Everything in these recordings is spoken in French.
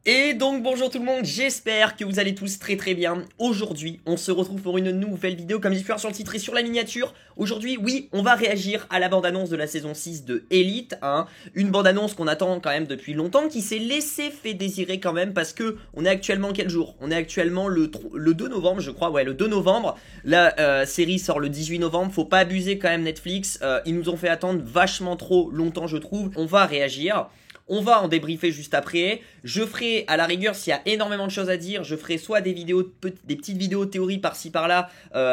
Et donc bonjour tout le monde, j'espère que vous allez tous très très bien. Aujourd'hui on se retrouve pour une nouvelle vidéo comme j'ai pu voir sur le titre et sur la miniature. Aujourd'hui oui, on va réagir à la bande-annonce de la saison 6 de Elite, hein. Une bande-annonce qu'on attend quand même depuis longtemps, qui s'est laissé fait désirer quand même, parce que on est actuellement quel jour? On est actuellement le 2 novembre je crois, ouais le 2 novembre. La série sort le 18 novembre, faut pas abuser quand même Netflix, ils nous ont fait attendre vachement trop longtemps je trouve. On va réagir. On va en débriefer juste après. Je ferai à la rigueur, s'il y a énormément de choses à dire, je ferai soit des vidéos, des petites vidéos théorie par-ci par-là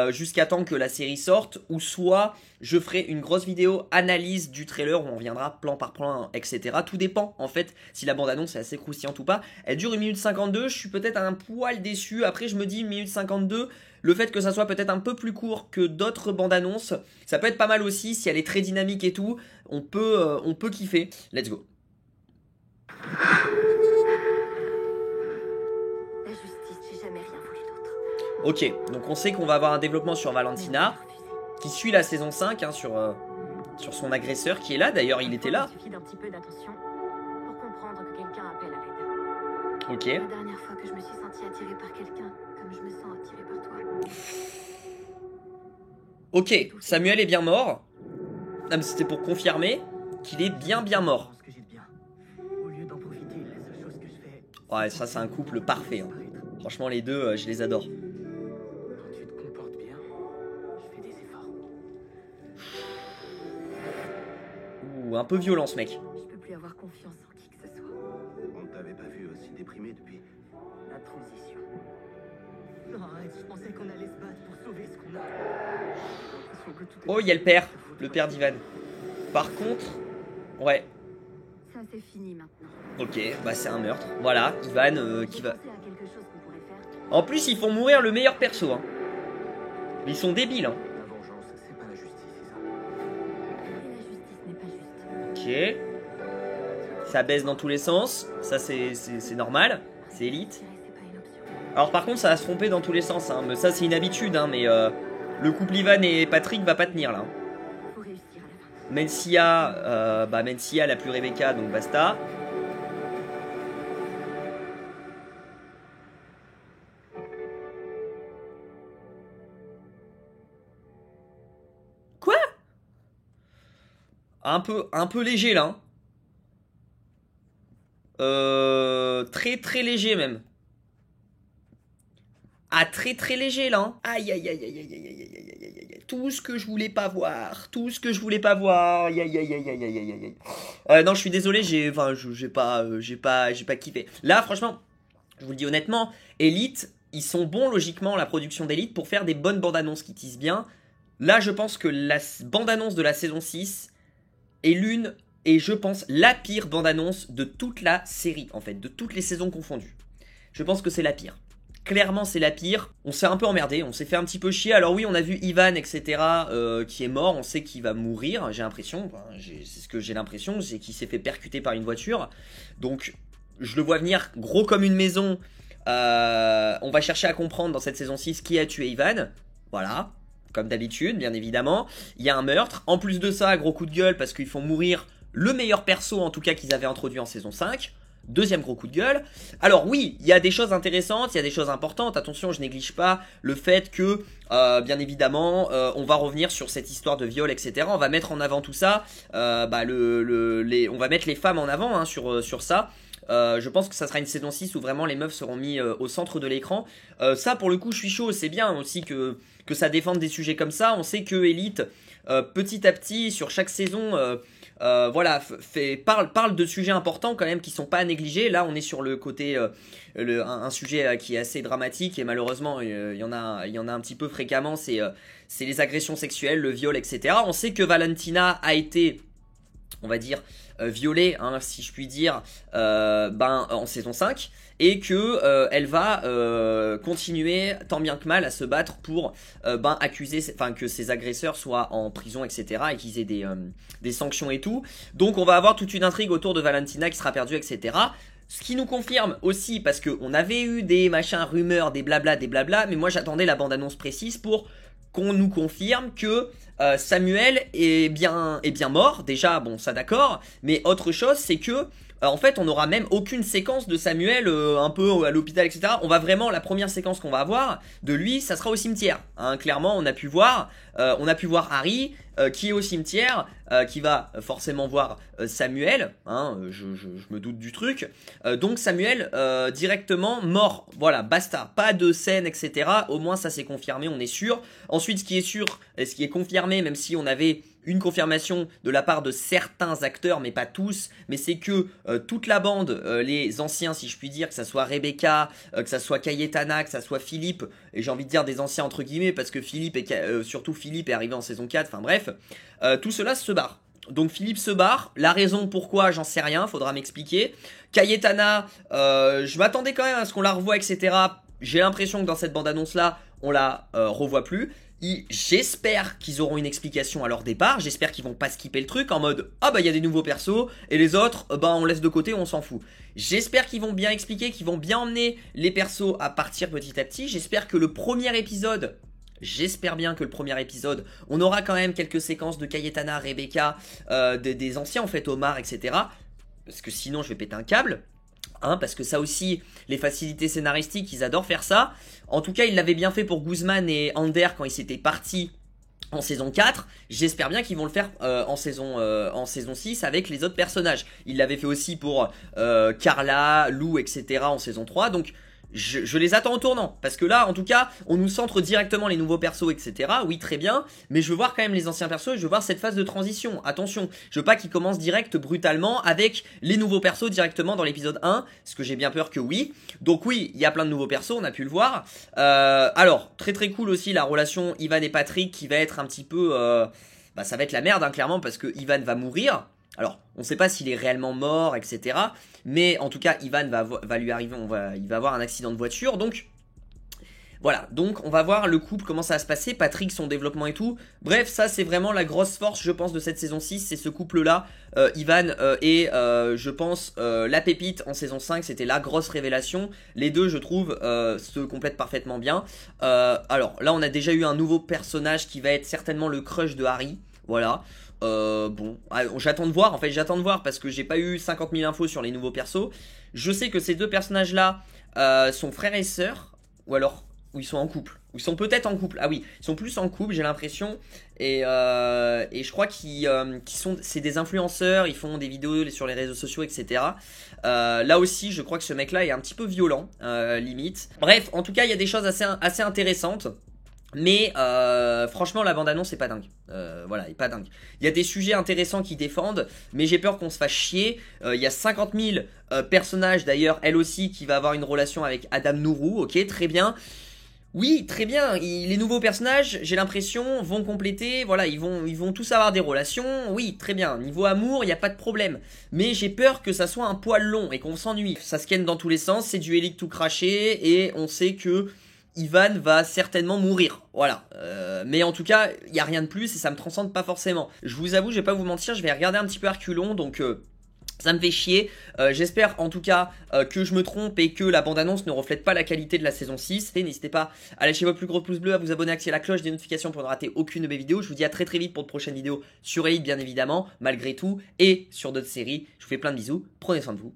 jusqu'à temps que la série sorte, ou soit je ferai une grosse vidéo analyse du trailer où on reviendra plan par plan, etc. Tout dépend en fait si la bande-annonce est assez croustillante ou pas. Elle dure 1 minute 52, je suis peut-être un poil déçu. Après je me dis 1 minute 52, le fait que ça soit peut-être un peu plus court que d'autres bandes annonces, ça peut être pas mal aussi. Si elle est très dynamique et tout, on peut kiffer. Let's go. La justice, j'ai jamais rien voulu d'autre. Ok, donc on sait qu'on va avoir un développement sur Valentina, qui suit la saison 5, hein, sur son agresseur qui est là. D'ailleurs, il était là. Il suffit d'un petit peu d'attention pour comprendre que quelqu'un appelle à l'aide. Ok. La dernière fois que je me suis sentie attirée par quelqu'un, comme je me sens attirée par toi. Ok, Samuel est bien mort. Ah, mais c'était pour confirmer qu'il est bien mort. Ouais, ça c'est un couple parfait, hein. Franchement les deux, je les adore. Quand tu te comportes bien, je fais des efforts. Ouh, un peu violent ce mec. Je peux plus avoir confiance en qui que ce soit. On ne t'avait pas vu aussi déprimé depuis La transition. Non, arrête, je pensais qu'on allait se battre pour sauver ce qu'on a. Oh, il y a le père d'Ivan. Par contre, ouais. Ça c'est fini maintenant. Ok, bah c'est un meurtre. Voilà, Ivan qui va... Pensez à quelque chose qu'on pourrait faire. En plus, ils font mourir le meilleur perso, hein. Ils sont débiles, hein. la vengeance, c'est pas la justice, Isa. Et la justice n'est pas juste. Ok. Ça baisse dans tous les sens. Ça, c'est normal. C'est Elite. Tirer, c'est pas une option. Alors, par contre, ça va se tromper dans tous les sens, hein. Mais ça, c'est une habitude, hein. Mais le couple Ivan et Patrick va pas tenir, là, hein. Faut réussir à la fin. Mencia, la plus Rebecca, donc basta. Quoi? Un peu léger là, hein. Très léger même. Ah, très léger là, hein. Aïe aïe aïe aïe aïe aïe aïe aïe aïe aïe aïe. Tout ce que je voulais pas voir. Tout ce que je voulais pas voir. Aïe aïe aïe aïe aïe aïe aïe aïe. Non, je suis désolé, j'ai pas kiffé. Là, franchement, je vous le dis honnêtement, Elite, ils sont bons logiquement, la production d'Elite, pour faire des bonnes bandes annonces qui tissent bien. Là, je pense que la bande annonce de la saison 6 est l'une, et je pense la pire bande annonce de toute la série, en fait, de toutes les saisons confondues. Je pense que c'est la pire. Clairement, c'est la pire. On s'est un peu emmerdé, on s'est fait un petit peu chier. Alors oui, on a vu Ivan, etc., qui est mort. On sait qu'il va mourir, j'ai l'impression. Enfin, c'est ce que j'ai l'impression, c'est qu'il s'est fait percuter par une voiture. Donc, je le vois venir gros comme une maison. On va chercher à comprendre dans cette saison 6 qui a tué Ivan. Voilà, comme d'habitude, bien évidemment. Il y a un meurtre. En plus de ça, gros coup de gueule, parce qu'ils font mourir le meilleur perso, en tout cas, qu'ils avaient introduit en saison 5. Deuxième gros coup de gueule. Alors oui, il y a des choses intéressantes, il y a des choses importantes. Attention, je néglige pas le fait que, bien évidemment, on va revenir sur cette histoire de viol, etc. On va mettre en avant tout ça. On va mettre les femmes en avant, hein, sur ça. Je pense que ça sera une saison 6 où vraiment les meufs seront mis au centre de l'écran. Ça, pour le coup, je suis chaud. C'est bien aussi que ça défende des sujets comme ça. On sait que Elite, petit à petit, sur chaque saison... voilà, parle de sujets importants quand même qui sont pas à négliger. Là, on est sur le côté, un sujet qui est assez dramatique et malheureusement, il y en a un petit peu fréquemment. C'est les agressions sexuelles, le viol, etc. On sait que Valentina a été, on va dire, violée, hein, si je puis dire, en saison 5. Et que elle va continuer tant bien que mal à se battre pour accuser, enfin que ses agresseurs soient en prison, etc. et qu'ils aient des sanctions et tout. Donc on va avoir toute une intrigue autour de Valentina qui sera perdue, etc. Ce qui nous confirme aussi, parce qu'on avait eu des machins, rumeurs, des blabla, mais moi j'attendais la bande-annonce précise pour qu'on nous confirme que Samuel est bien mort, déjà, bon, ça d'accord, mais autre chose, c'est que en fait, on n'aura même aucune séquence de Samuel un peu à l'hôpital, etc. On va vraiment, la première séquence qu'on va avoir de lui, ça sera au cimetière. Hein, clairement, on a pu voir Harry qui est au cimetière, qui va forcément voir Samuel. Hein, je me doute du truc. Donc Samuel directement mort. Voilà, basta. Pas de scène, etc. Au moins, ça c'est confirmé, on est sûr. Ensuite, ce qui est sûr, et ce qui est confirmé, même si on avait une confirmation de la part de certains acteurs, mais pas tous, mais c'est que toute la bande, les anciens si je puis dire, que ça soit Rebecca, que ça soit Cayetana, que ça soit Philippe, et j'ai envie de dire des anciens entre guillemets, parce que Philippe, surtout Philippe est arrivé en saison 4, enfin bref, tout cela se barre. Donc Philippe se barre, la raison pourquoi j'en sais rien, faudra m'expliquer. Cayetana, je m'attendais quand même à ce qu'on la revoie, etc. J'ai l'impression que dans cette bande-annonce là, on la revoit plus. J'espère qu'ils auront une explication à leur départ, j'espère qu'ils vont pas skipper le truc en mode ah bah il y a des nouveaux persos et les autres bah on laisse de côté, on s'en fout. J'espère qu'ils vont bien expliquer, qu'ils vont bien emmener les persos à partir petit à petit. J'espère que le premier épisode, j'espère bien que le premier épisode, on aura quand même quelques séquences de Cayetana, Rebecca, des anciens en fait, Omar, etc. Parce que sinon je vais péter un câble. Hein, parce que ça aussi, les facilités scénaristiques, ils adorent faire ça. En tout cas, ils l'avaient bien fait pour Guzman et Ander quand ils s'étaient partis en saison 4. J'espère bien qu'ils vont le faire en saison 6 avec les autres personnages. Ils l'avaient fait aussi pour Carla, Lou, etc. en saison 3. Donc je les attends au tournant, parce que là en tout cas on nous centre directement les nouveaux persos, etc. Oui, très bien, mais je veux voir quand même les anciens persos et je veux voir cette phase de transition. Attention, je veux pas qu'ils commencent direct brutalement avec les nouveaux persos directement dans l'épisode 1, parce que j'ai bien peur que oui. Donc oui, il y a plein de nouveaux persos, on a pu le voir. Alors très très cool aussi la relation Ivan et Patrick qui va être un petit peu bah ça va être la merde hein, clairement, parce que Ivan va mourir. Alors, on ne sait pas s'il est réellement mort, etc. Mais en tout cas, Ivan va lui arriver, il va avoir un accident de voiture. Donc, voilà. Donc, on va voir le couple, comment ça va se passer. Patrick, son développement et tout. Bref, ça, c'est vraiment la grosse force, je pense, de cette saison 6. C'est ce couple-là. Ivan et, je pense, la pépite en saison 5. C'était la grosse révélation. Les deux, je trouve, se complètent parfaitement bien. Alors, là, on a déjà eu un nouveau personnage qui va être certainement le crush de Harry. Voilà. Bon, j'attends de voir, en fait j'attends de voir parce que j'ai pas eu 50 000 infos sur les nouveaux persos. Je sais que ces deux personnages là sont frères et sœurs, ou alors, ou ils sont en couple, ou ils sont peut-être en couple, ah oui, ils sont plus en couple j'ai l'impression, et je crois c'est des influenceurs, ils font des vidéos sur les réseaux sociaux, etc. Là aussi je crois que ce mec là est un petit peu violent, limite. Bref, en tout cas il y a des choses assez intéressantes. Mais franchement la bande-annonce est pas dingue. Voilà, elle est pas dingue. Il y a des sujets intéressants qui défendent, mais j'ai peur qu'on se fasse chier. Il y a 50 000 personnages d'ailleurs, elle aussi, qui va avoir une relation avec Adam Nourou. Ok, très bien. Oui, très bien. Les nouveaux personnages, j'ai l'impression, vont compléter. Voilà, ils vont tous avoir des relations. Oui, très bien. Niveau amour, il n'y a pas de problème. Mais j'ai peur que ça soit un poil long et qu'on s'ennuie. Ça se ken dans tous les sens, c'est du hélic tout craché et on sait que Ivan va certainement mourir, voilà. Mais en tout cas, il n'y a rien de plus et ça me transcende pas forcément. Je vous avoue, je vais pas vous mentir, je vais regarder un petit peu Herculon, donc ça me fait chier. J'espère en tout cas que je me trompe et que la bande-annonce ne reflète pas la qualité de la saison 6. Et n'hésitez pas à lâcher votre plus gros pouce bleu, à vous abonner, à activer la cloche des notifications pour ne rater aucune de mes vidéos. Je vous dis à très très vite pour de prochaines vidéos sur Elite bien évidemment, malgré tout, et sur d'autres séries. Je vous fais plein de bisous, prenez soin de vous.